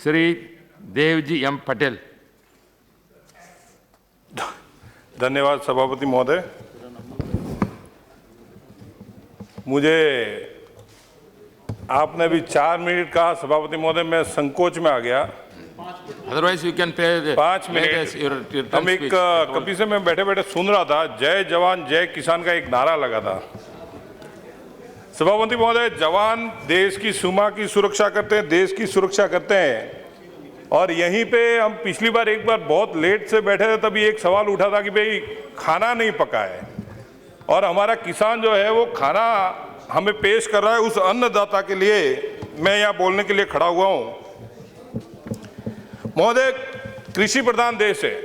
Shri Devji M Patel. धन्यवाद सभापति महोदय। मुझे आपने भी 4 मिनट कहा सभापति महोदय, मैं संकोच में आ गया। Otherwise you can pay 5 minute. हम एक कभी से मैं बैठे बैठे सुन रहा था, जय जवान जय किसान का एक नारा लगा था। सभापति महोदय, जवान देश की सीमा की सुरक्षा करते हैं, देश की सुरक्षा करते हैं। और यहीं पे हम पिछली बार एक बार बहुत लेट से बैठे थे, तभी एक सवाल उठा था कि भाई खाना नहीं पका है और हमारा किसान जो है वो खाना हमें पेश कर रहा है। उस अन्नदाता के लिए मैं यहाँ बोलने के लिए खड़ा हुआ हूँ। महोदय, कृषि प्रधान देश है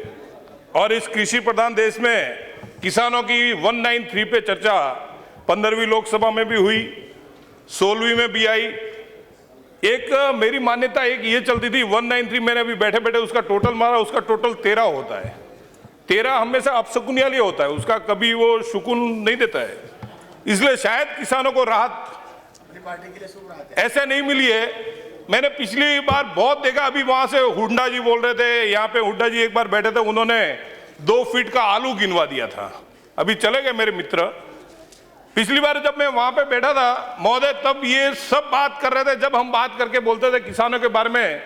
और इस कृषि प्रधान देश में किसानों की 193 पे चर्चा 15वीं लोकसभा में भी हुई, 16वीं में भी आई। एक मेरी मान्यता एक ये चलती थी, 193 मैंने अभी बैठे बैठे उसका टोटल मारा, उसका टोटल 13 होता है। 13 हमेशा अपशकुनिया लिए होता है, उसका कभी वो शुकुन नहीं देता है। इसलिए शायद किसानों को राहत ऐसे नहीं मिली है। मैंने पिछली बार बहुत देखा, अभी वहां से हुड्डा जी बोल रहे थे, यहाँ पे हुड्डा जी एक बार बैठे थे, उन्होंने 2 फीट का आलू गिनवा दिया था। अभी चले गए मेरे मित्र। पिछली बार जब मैं वहां पे बैठा था महोदय, तब ये सब बात कर रहे थे। जब हम बात करके बोलते थे किसानों के बारे में,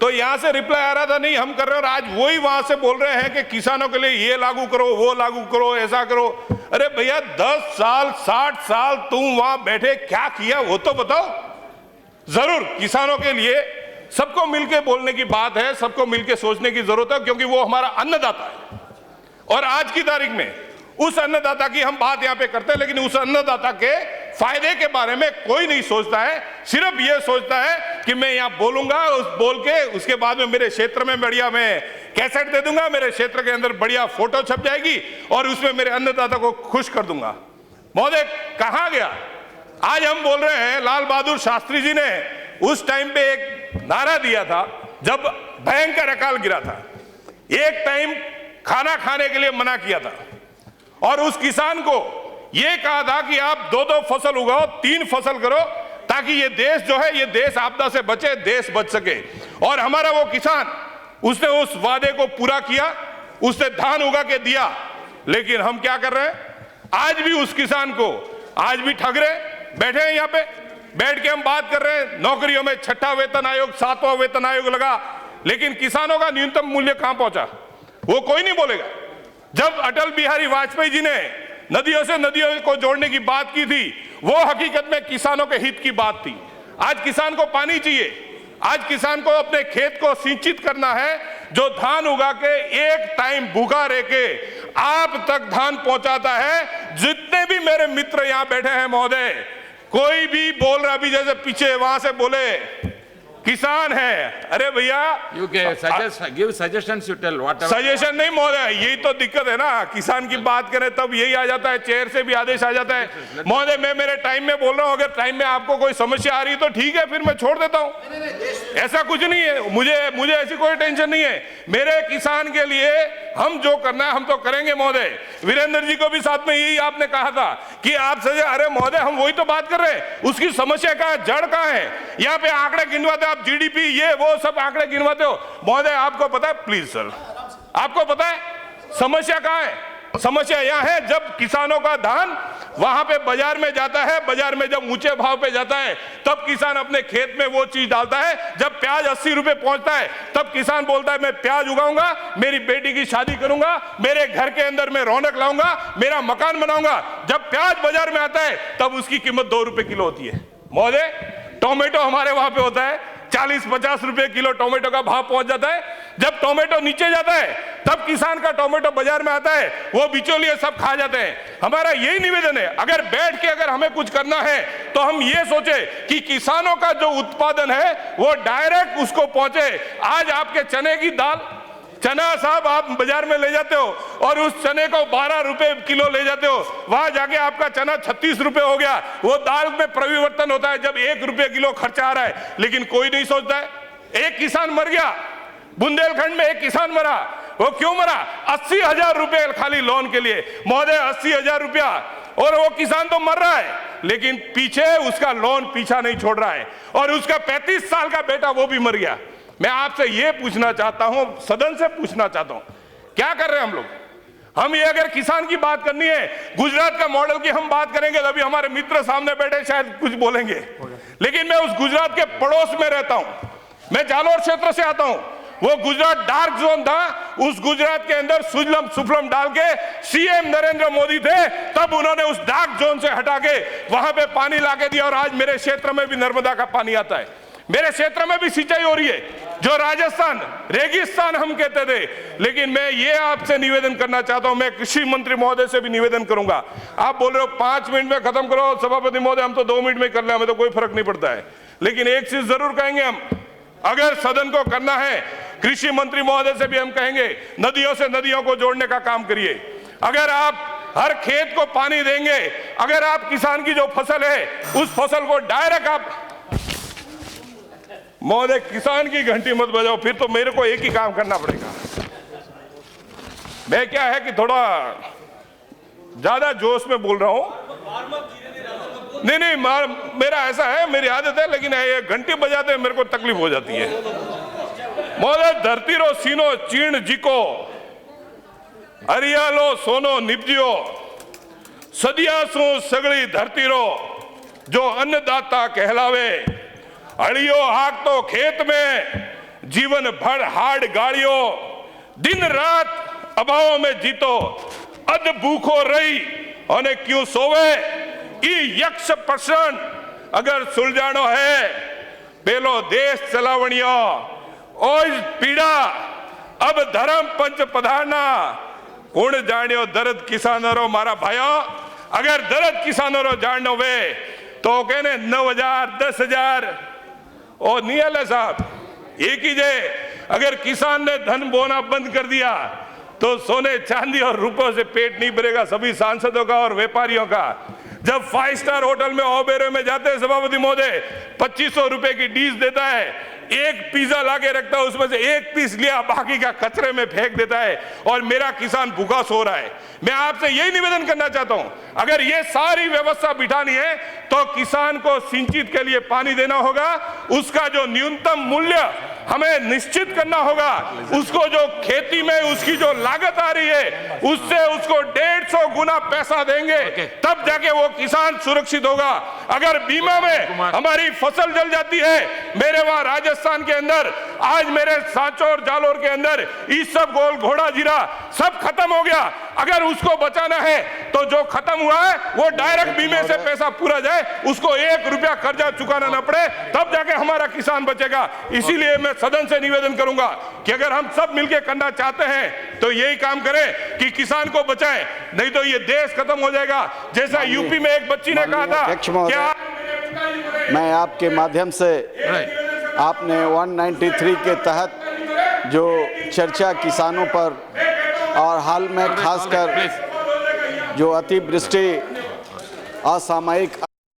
तो यहां से रिप्लाई आ रहा था नहीं हम कर रहे हैं। और आज वही वहां से बोल रहे हैं कि किसानों के लिए ये लागू करो, वो लागू करो, ऐसा करो। अरे भैया, 10 साल 60 साल तुम वहां बैठे क्या किया वो तो बताओ। जरूर किसानों के लिए सबको मिलकर बोलने की बात है, सबको मिलकर सोचने की जरूरत है, क्योंकि वो हमारा अन्नदाता है। और आज की तारीख में उस अन्नदाता की हम बात यहां पे करते हैं, लेकिन उस अन्नदाता के फायदे के बारे में कोई नहीं सोचता है। सिर्फ ये सोचता है कि मैं यहां बोलूंगा, उस बोल के उसके बाद में मेरे क्षेत्र में बढ़िया मैं कैसेट दे दूंगा, मेरे क्षेत्र के अंदर बढ़िया फोटो छप जाएगी और उसमें मेरे अन्नदाता को खुश कर दूंगा। महोदय, कहां गया? आज हम बोल रहे हैं, लाल बहादुर शास्त्री जी ने उस टाइम पे एक नारा दिया था जब भयंकर अकाल गिरा था। एक टाइम खाना खाने के लिए मना किया था और उस किसान को यह कहा था कि आप 2-2 फसल उगाओ, 3 फसल करो, ताकि ये देश जो है, ये देश आपदा से बचे, देश बच सके। और हमारा वो किसान, उसने उस वादे को पूरा किया, उसने धान उगा के दिया। लेकिन हम क्या कर रहे हैं? आज भी उस किसान को आज भी ठग रहे। बैठे हैं यहाँ पे, बैठ के हम बात कर रहे हैं, नौकरियों में 6ठा वेतन आयोग, 7वां वेतन आयोग लगा, लेकिन किसानों का न्यूनतम मूल्य कहां पहुंचा वो कोई नहीं बोलेगा। जब अटल बिहारी वाजपेयी जी ने नदियों से नदियों को जोड़ने की बात की थी, वो हकीकत में किसानों के हित की बात थी। आज किसान को पानी चाहिए, आज किसान को अपने खेत को सिंचित करना है, जो धान उगा के एक टाइम भूखा रह के आप तक धान पहुंचाता है। जितने भी मेरे मित्र यहां बैठे हैं महोदय, कोई भी बोल रहा, अभी जैसे पीछे वहां से बोले किसान है, अरे भैया you give suggestions, you tell what. Suggestion नहीं महोदय, यही तो दिक्कत है ना। किसान की बात करें तब यही आ जाता है, चेयर से भी आदेश आ जाता है। महोदय, मैं मेरे टाइम में बोल रहा हूं, अगर टाइम में आपको कोई समस्या आ रही तो ठीक है, फिर मैं छोड़ देता हूं। ऐसा कुछ नहीं है, मुझे ऐसी कोई टेंशन नहीं है। मेरे किसान के लिए हम जो करना है हम तो करेंगे महोदय। वीरेंद्र जी को भी साथ में यही आपने कहा था कि आप सजे, अरे महोदय हम वही तो बात कर रहे हैं, उसकी समस्या कहां है, जड़ कहां है। यहाँ पे आंकड़े गिनवाते, आप जीडीपी ये वो सब आंकड़े गिनवाते हो। महोदय आपको पता है, प्लीज सर, आपको पता है समस्या कहां है? समस्या यहां है, जब किसानों का धान वहां पे बाजार में जाता है, बाजार में जब ऊंचे भाव पे जाता है, तब किसान अपने खेत में वो चीज डालता है। जब प्याज 80 रुपए पहुंचता है, तब किसान बोलता है मैं प्याज उगाऊंगा, मेरी बेटी की शादी करूंगा, मेरे घर के अंदर मैं रौनक लाऊंगा, मेरा मकान बनाऊंगा। जब प्याज बाजार में आता है, तब उसकी कीमत 2 रुपए किलो होती है। महोदय, टोमेटो हमारे वहां पे होता है 40-50 रुपए किलो टोमेटो का भाव पहुंच जाता है। जब टोमेटो नीचे जाता है, तब किसान का टोमेटो बाजार में आता है, वो बिचौलिए सब खा जाते हैं। हमारा यही निवेदन है, अगर बैठ के अगर हमें कुछ करना है तो हम ये सोचे कि किसानों का जो उत्पादन है वो डायरेक्ट उसको पहुंचे। आज आपके चने की दाल, चना साहब आप बाजार में ले जाते हो और उस चने को 12 रुपए किलो ले जाते हो, वहां जाके आपका चना 36 रुपए हो गया। वो दाल में परिवर्तन होता है जब 1 रुपए किलो खर्चा आ रहा है, लेकिन कोई नहीं सोचता है। एक किसान मर गया, बुंदेलखंड में एक किसान मरा। वो क्यों मरा? 80,000 रुपए खाली लोन के लिए। महोदय, 80,000 रुपया, और वो किसान तो मर रहा है, लेकिन पीछे उसका लोन पीछा नहीं छोड़ रहा है, और उसका 35 साल का बेटा वो भी मर गया। मैं आपसे ये पूछना चाहता हूं, सदन से पूछना चाहता हूं, क्या कर रहे हैं हम लोग? हम ये अगर किसान की बात करनी है, गुजरात का मॉडल की हम बात करेंगे तभी हमारे मित्र सामने बैठे शायद कुछ बोलेंगे, लेकिन मैं उस गुजरात के पड़ोस में रहता हूं, मैं जालोर क्षेत्र से आता हूं। वो गुजरात डार्क जोन था, उस गुजरात के अंदर सुजलम सुफलम डाल के सीएम नरेंद्र मोदी थे, तब उन्होंने उस डार्क जोन से हटा के वहां पे पानी लाके दिया और आज मेरे क्षेत्र में भी नर्मदा का पानी आता है, मेरे क्षेत्र में भी सिंचाई हो रही है, जो राजस्थान रेगिस्तान हम कहते थे। लेकिन मैं ये आपसे निवेदन करना चाहता हूं, मैं कृषि मंत्री महोदय से भी निवेदन करूंगा, आप बोल रहे हो 5 मिनट में खत्म करो सभापति महोदय, हम तो 2 मिनट में कर ले, हमें तो कोई फर्क नहीं पड़ता है, लेकिन एक चीज जरूर कहेंगे हम, अगर सदन को करना है, कृषि मंत्री महोदय से भी हम कहेंगे, नदियों से नदियों को जोड़ने का काम करिए। अगर आप हर खेत को पानी देंगे, अगर आप किसान की जो फसल है उस फसल को डायरेक्ट आप, महोदय किसान की घंटी मत बजाओ, फिर तो मेरे को एक ही काम करना पड़ेगा। मैं क्या है कि थोड़ा ज्यादा जोश में बोल रहा हूं, नहीं मेरा ऐसा है, मेरी आदत है, लेकिन ये घंटी बजाते मेरे को तकलीफ हो जाती है। महोदय धरती रो सीनो चीण जीको, हरियालो सोनो निपजियो, सदियासु सगड़ी धरती रो जो अन्नदाता कहलावे, अड़ियो हाक तो खेत में जीवन भर हाड़ गाड़ियो, दिन रात अभाव में जीतो, अध भूखो रही और क्यों सोवे, ई यक्ष प्रश्न अगर सुलझानो है, पेलो देश चलावणियो, ओज पीड़ा अब धर्म पंच पधारना, कुण जानियो दर्द किसानों रो मारा भाइयों, अगर दर्द किसानों रो जाननो वे तो कहने 9,000 10,000 और नियल है साहब, एक ही जे अगर किसान ने धन बोना बंद कर दिया तो सोने चांदी और रुपयों से पेट नहीं भरेगा सभी सांसदों का और व्यापारियों का। जब 5 स्टार होटल में ओबेरे में जाते हैं सभापति महोदय, 2500 रुपए की डिश देता है, एक पिज्जा लाके रखता है, उसमें से एक पीस लिया बाकी का कचरे में फेंक देता है और मेरा किसान भूखा सो रहा है। मैं आपसे यही निवेदन करना चाहता हूं, अगर ये सारी व्यवस्था बिठानी है तो किसान को सिंचित के लिए पानी देना होगा, उसका जो न्यूनतम मूल्य हमें निश्चित करना होगा, उसको जो खेती में उसकी जो लागत आ रही है उससे उसको 150 गुना पैसा देंगे, तब जाके वो किसान सुरक्षित होगा। अगर बीमा में हमारी फसल जल जाती है, मेरे वहां राजस्थान के अंदर आज मेरे सांचौर जालोर के अंदर ईसब गोल घोड़ा जीरा सब खत्म हो गया, अगर उसको बचाना है तो जो खत्म हुआ है वो डायरेक्ट बीमे से पैसा पूरा जाए, उसको 1 रुपया कर्जा चुकाना ना पड़े, तब जाके हमारा किसान बचेगा। इसीलिए मैं सदन से निवेदन करूंगा कि अगर हम सब मिलकर करना चाहते हैं तो यही काम करें कि किसान को बचाएं, नहीं तो ये देश खत्म हो जाएगा। जैसा यूपी में एक बच्ची ने कहा था, क्या मैं आपके माध्यम से आपने 193 के तहत जो चर्चा किसानों पर और हाल में खासकर जो अतिवृष्टि असामयिक